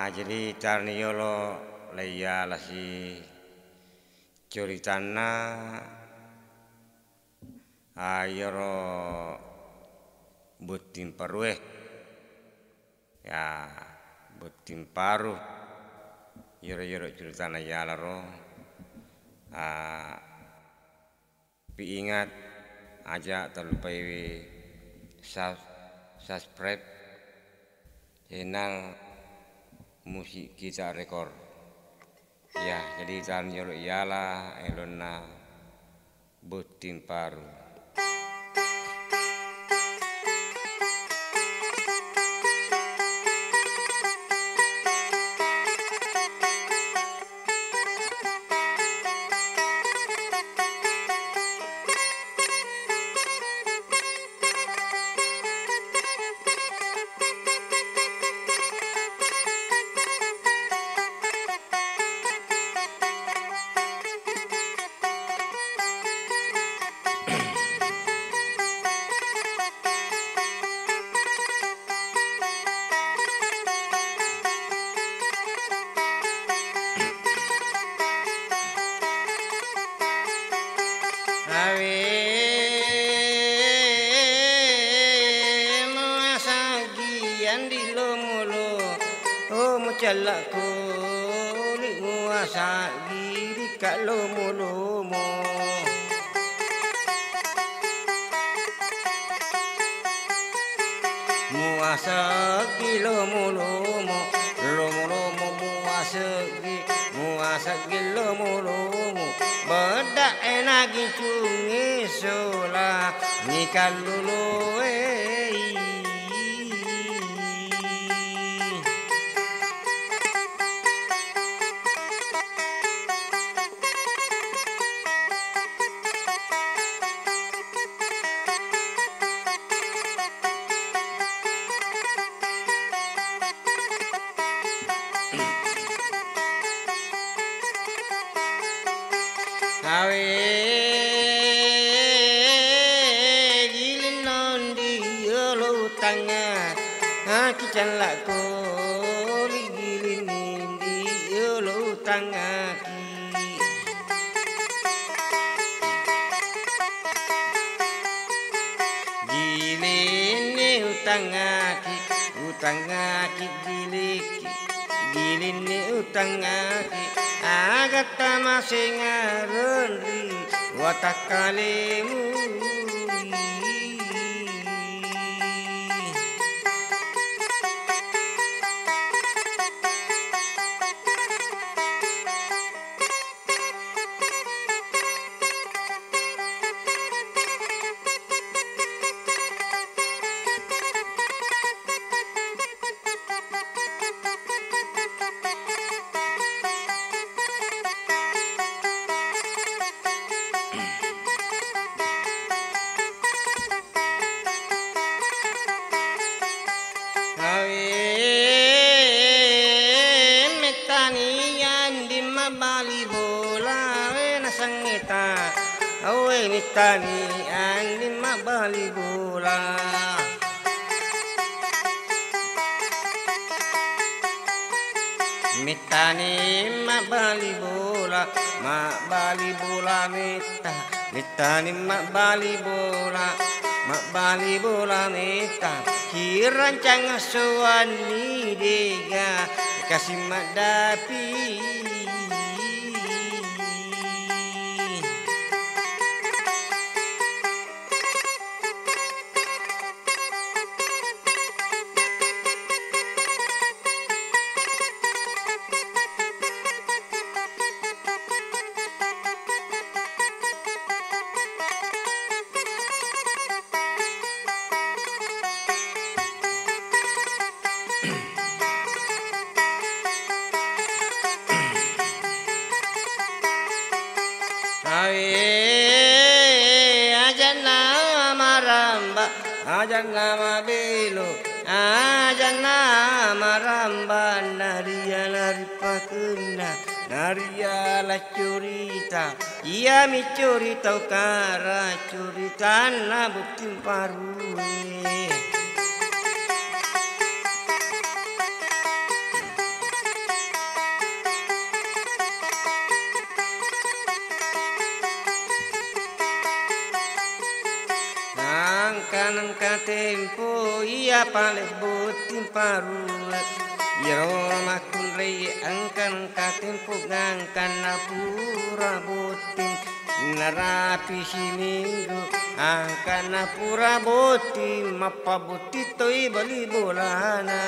Jadi tarniolo leia lasi curitana ayoro butim parue ya butim paru yoro curitana yalaro pi ingat aja terlupai subscribe channel musik kita rekor ya. Jadi tan yoro iyalah elona butim paru. Jalak kulit muasa diri kak lomo-lomo muasa gi lomo-lomo lomo-lomo muasa gi lomo-lomo bedak enagi cungi sola nikah lulu gilin nondi yolo tanga aki jalak koli gilin indi yolo tanga gilin utangaki gilin utangaki agata masingarundi watakalimu mitani andi mabali bola mitani mabali bola mitani mabali bola mita kirancang suwani dega kasih madapi ajan nama belo ajan nama ramba naria laripakuna naria la curita ia mi curita kara curita na butim parue angkan tempo ia pale botin paru iro makun rei angkan tempo ngangkan pura botin narapi si minggu angkan pura botin mapa botitoi bali bolana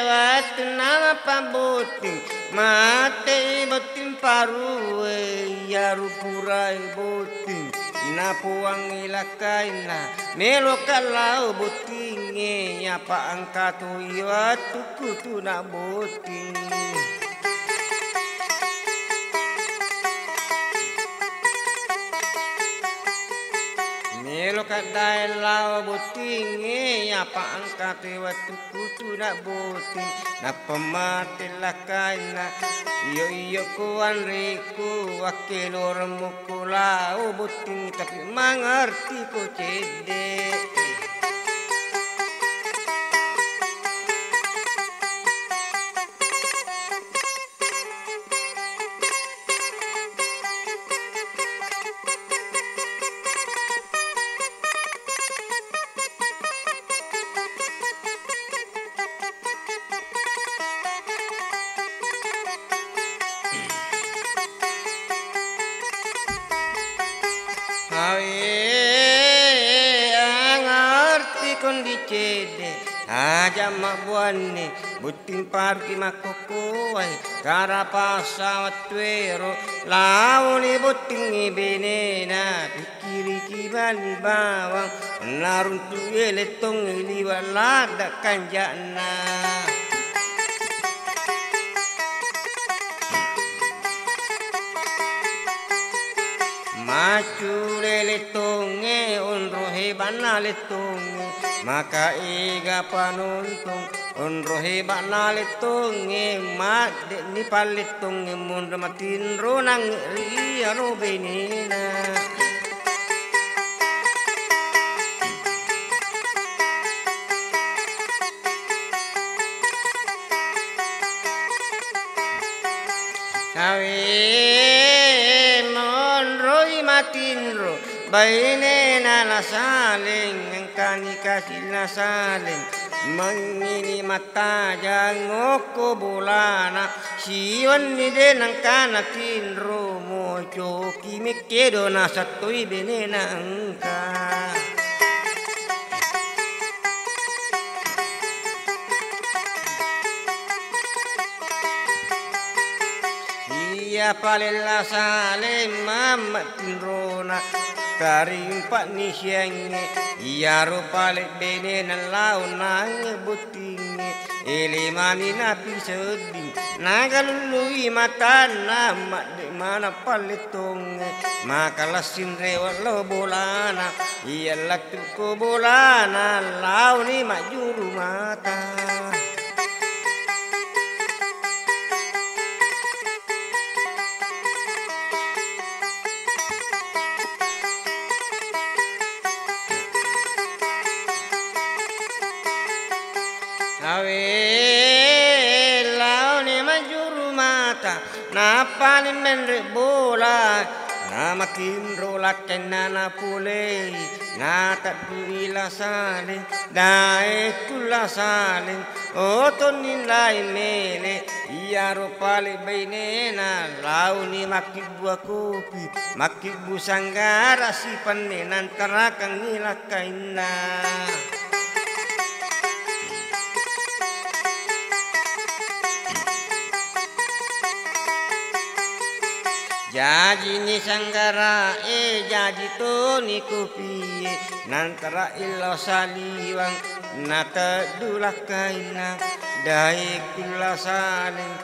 Watu nama pamboting mate boting paru yaru purai boting napuang ilakaina melo kalau boting apa angkat watu kutu na boting Melo kadai lau boting apa angkat watu kutu nak boting na pemati lakaina iyo kuan riku wakilo remuku lau boting tapi mengerti ko cede ngerti kondi cede aja mak buane buting parki makokoi kara pasawat tuero launi buting benena pikiri kibali bawang narun tuele tong liwala kanjana Macu lele tonge onrohe banale tonge maka ega panuntong onrohe banale tonge mak de ni palet tonge mun ramatin ronang ria no benena Tinro baine na saling angkani kasih na saling mangini mata jangoko bulana siwan ni den angkana tinro mojo kimikedo na satui benena angka Ia palella sale mamma tinrona taring pak ni siange ia rupale bene na launang buting ele mani na piseding nagalului mata na mak de mana paletong maka lasin rewalo bolana ia latu ko bolana launi mak juru mata launi majuru mata napa ni menre bola na makin rola kenana pule na tadila sale dae kula sale otonin lai mele ia ropale bainena launi makibua kopi makibu sanggara si panenan tarakang nilakaina Jadi ni sanggara jadi to ni kopi nantara ilo saliwang nata dulakaina dai kula saling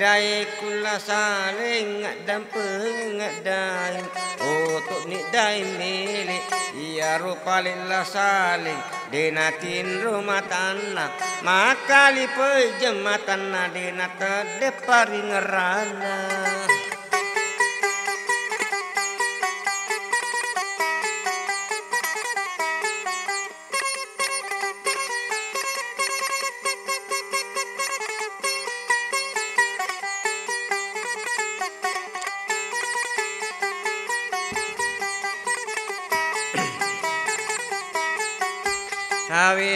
dai kula saling ngadam pengadai otok ni dai mele ia rupalilla saling denatin rumah tanah makali pejematan denata depari ngerana Awe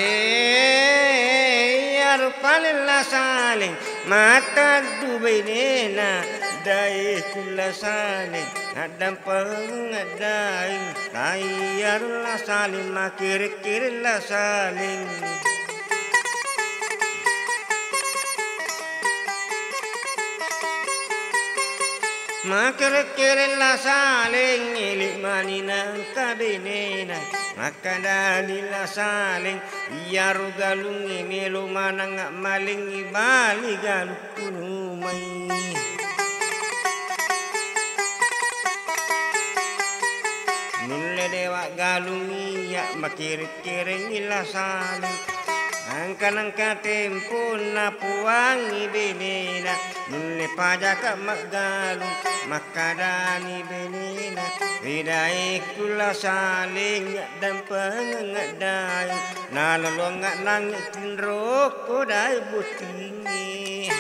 arpalilla saling mata dubenena dai kula saling adam pengadain tayarla saling makir-kirla saling makir-kirla saling ilik maninang kabinena makadalila saling iyaru galungi melu manang maling ibali galuk kunumay nulle dewa galungi ya makirit-kiring ila saling angkanang katempun na puwangi benena nulle pajaka maggalung makadani benena Ridai kula saling dan pengadai nalolong nangit tinro kodai butingi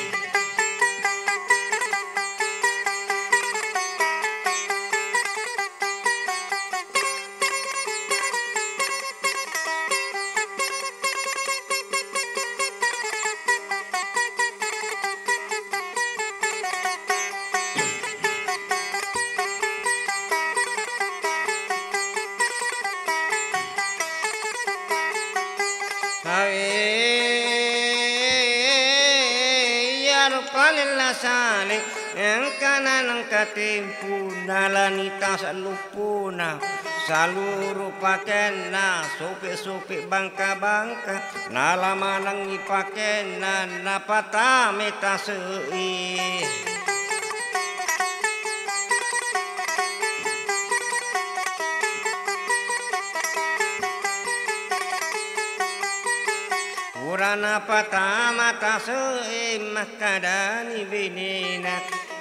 Palilla saling yang kanan katempu nalanita sa lupuna saluru pakena sope-sope bangka-bangka nalamanang ipakena napatame tasei Urana patama tasei makadani benena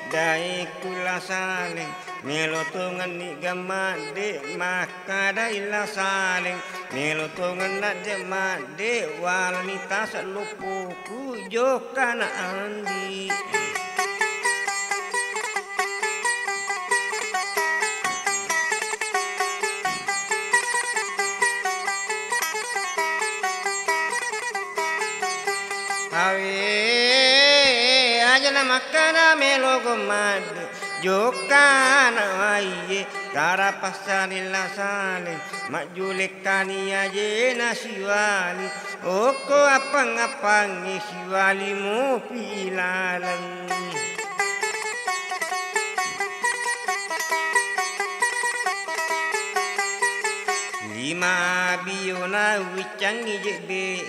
dai kula saling melotongan ni gamade makadaila saling melotongan na jamade walita sa lupuku jokana andi Ajana makana melo gomad jokana aiye tara pasanilla saling majulikani aje nasiwali oko apang-apang siwali mo pilalang lima biona wicang jebe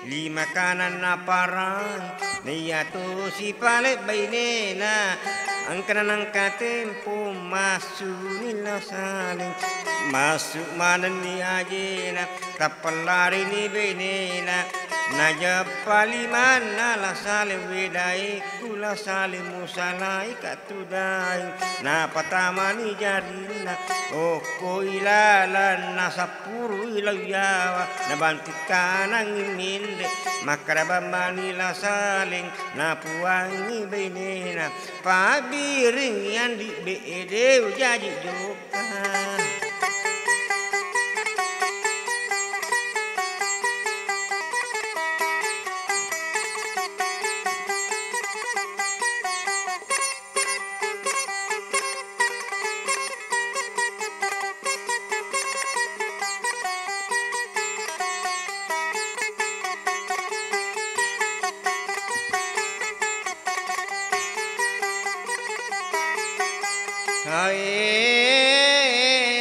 lima kanan na parang niyato si pale bainena ang kanang katempo masuk nila saling masuk mana ni ajena kapalari ni benena najab palimana la saling wedai kula saling musalai katudai na patama ni jarina oko ilalan nasapuru ilayawa nabantikan ang iminde makaraba manila saling napuangi benena pabiring yang di beedeu jadi joka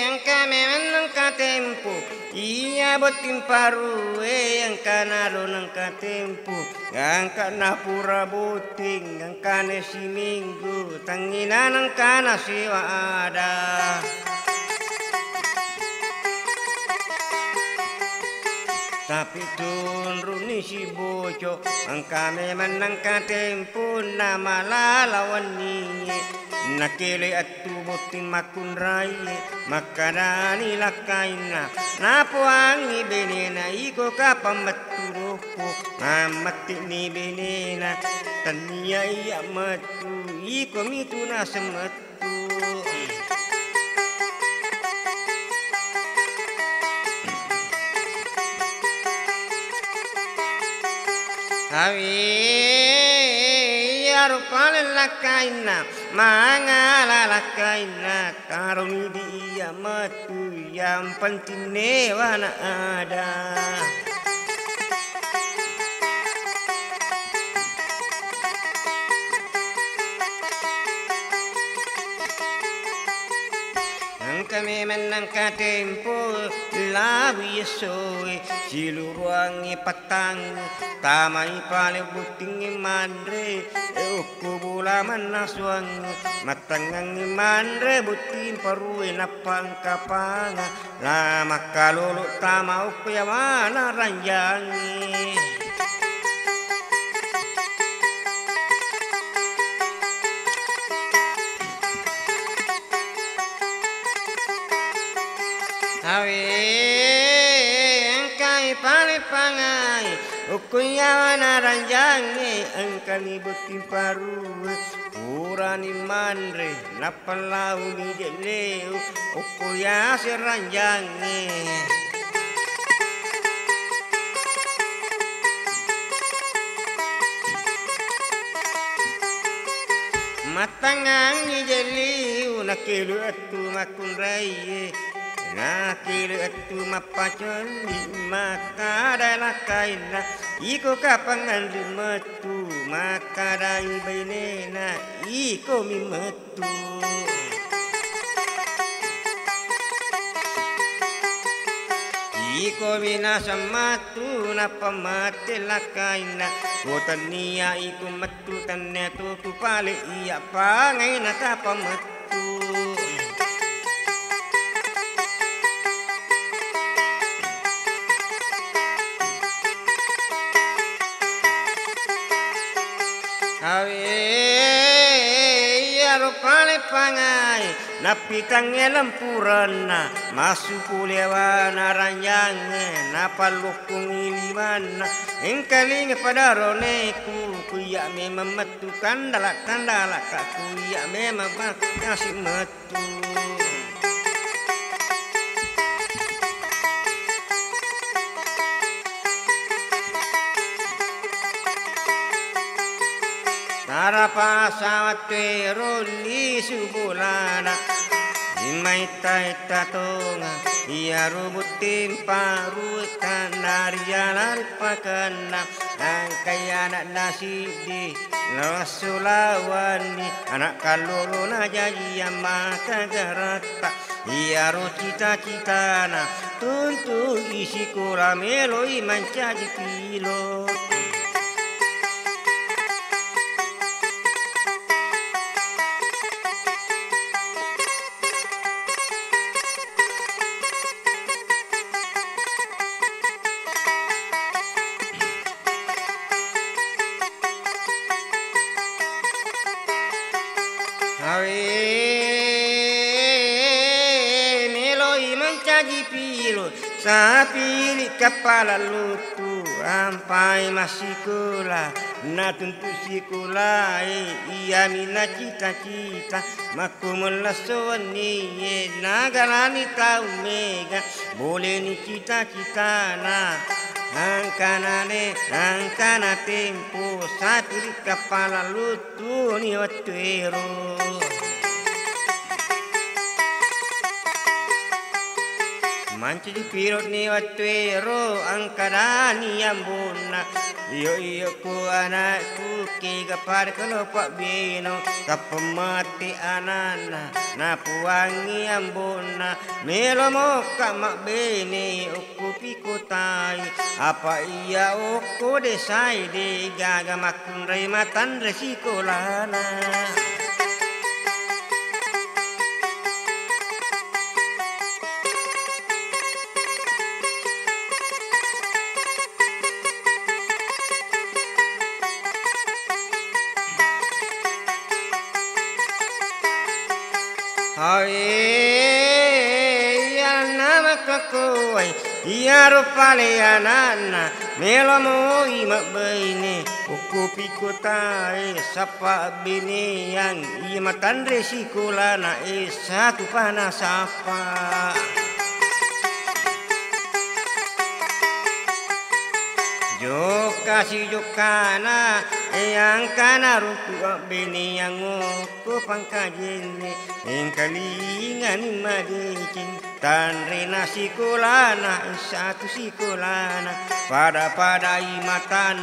yang kami menang katempo iya botim paru yang kanalo nang katempo yang kana pura boting yang kane si minggu tangina nang kana siwa ada tapi tunruni si bojo ang kami menang katempo na malalawan ni nakele at tubuting makunray makarani lakaina napuangi benena iko kapamaturo ko mamati ni benena taniya iya matu iko mitu na sematu Awi arupale lakaina mangala lakaina karuni dia matu yang penting newana ada. Kami menangka tempo lawi soe siluruangi patang tamai pale butingi mandre uku bula manaswang matangangi mandre butin parue napang kapanga lama kalulu tama uku yawana ranjangi. Engkai pale pangai ukuyawana ranjange engkani butin paru urani mandre napalau ni jeleu ukuyasi ranjange. Matangang ni jeleu nakilu atu makun raye nakil atu mapacoli makadala kaina iko kapangan limetu makadai bainena iko mimetu. Iko binasa matu napa mate lakaina kotania iko metu tanya tu pale iya pangai nakapa metu. Pale pangai napitangnya lempuran masuk kulewana ranjange napalukung ilimana engkaling pada roneku kuya memang metu kandala kuya memang kasih metu. Harapa sawat teroli subulana imai taita tonga ia rubutin paru kanaria lari pakana angkai anak nasidi rasulawani anak kalulu najaji yang mata garata ia ru cita-citana tuntu isi kura meloi mancaji kilo. Meloi mencaji pilo sapi kepala lutu ampai masih kula na tentu sikula iya mina cita-cita maku melasoni nagalani tau mega boleh ni cita-cita na angkana tempo sapi kepala lutu ni watuero. Manci di pirot ni watuero angkadani ambona iyo ku anakku ke gapar kalau pak bino kapemati anana na puangi ambona melo moka mak bene uku pikutai apa iya uku desai de gaga makun rematan resikolana. Nama kakoi ia rupale anana melamu imak baine uku pikutai sapa bini yang ia matan resikolana satu panas apa. Joka kasih jokana yang kana runtu bini yang ku pangkajene ing kalingan madekin tanre nasi kulana satu sikulana pada imatan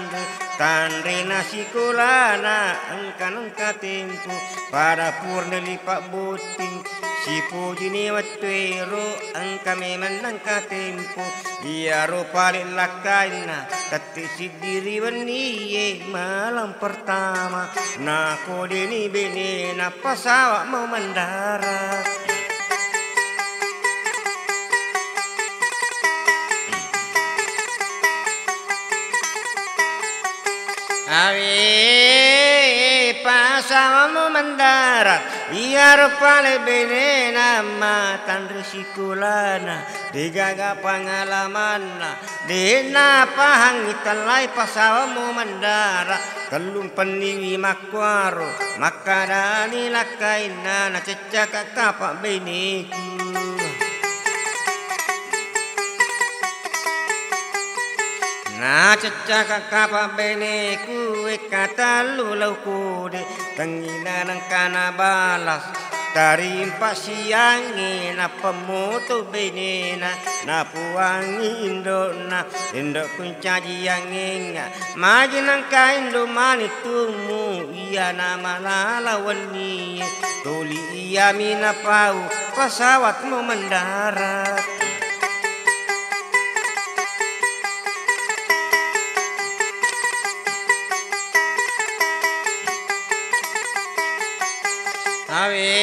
tanre nasi kulana angkan tempo pada purna lipat buting si pujini watwero angka memang angka tempo ia rupa lakaina tati si diri waniye malam pertama na kodeni bene na pasawa mau mendarat awe pasawa mau mendarat ia rupa bene nama tan resikulana digaga pengalaman dina pahang italai pasawa mau mendarat telum peniwi makwaro makadani lakaina na cecaka kapak beneku na cecaka kapak beneku kata lulau kude tengina nang kana balas dari empat siangi na pemoto benena na puangi indona indok kuncaji yang enga majinang kain do manitumu iya nama lalawani tuli iya mina pau pesawat mau mendarat awe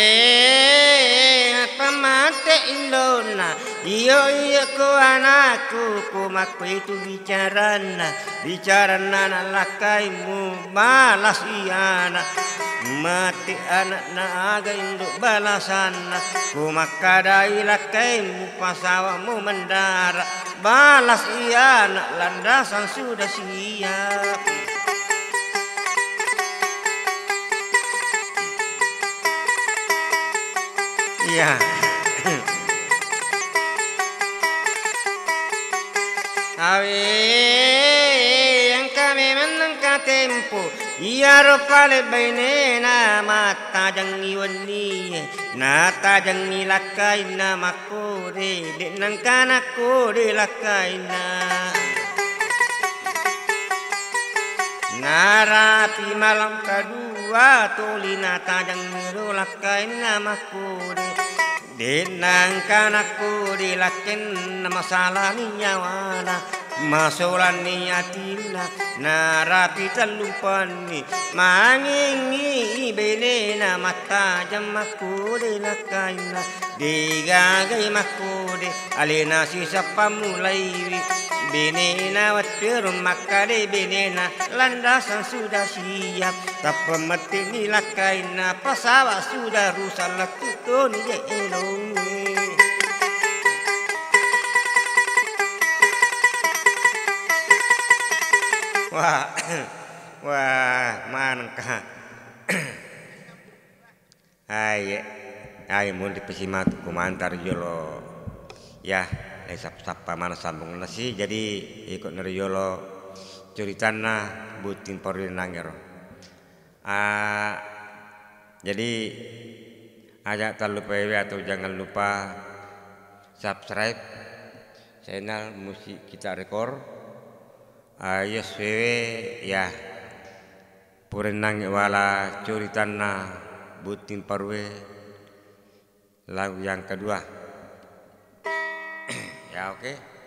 pamate indona iyo ku anakku ku makku itu bicarana na lakaimu balas iana mati anak naga induk balasana ku makadai lakaimu pasawamu mendarat balas iana landasan sudah siap ya awe yang kami menangka tempo iya rupale bainena mata jangi wani nata jangi lakaina makode dek nangkana kode lakaina narapi malam kedua tulina tajang miru lakaina makode denang kanaku dilakin masalah ni nyawana masolan ni atina narapi talupani mangingi benena mata jam makode lakaina digagai makode alena sisa pamulai benena watperum makade benena landasan sudah siap tapi mati ni lakaina pasawa sudah rusak lakukan ni elongi wah manka ay mun di pesimat kumantar jolo ya sapa mana sambung nasi jadi ikut nerjolo ceritana butin porin nangero jadi ajak tak lupa atau jangan lupa subscribe channel musik kita rekor YSW ya porin nang wala ceritana butin parwe lagu yang kedua ya oke.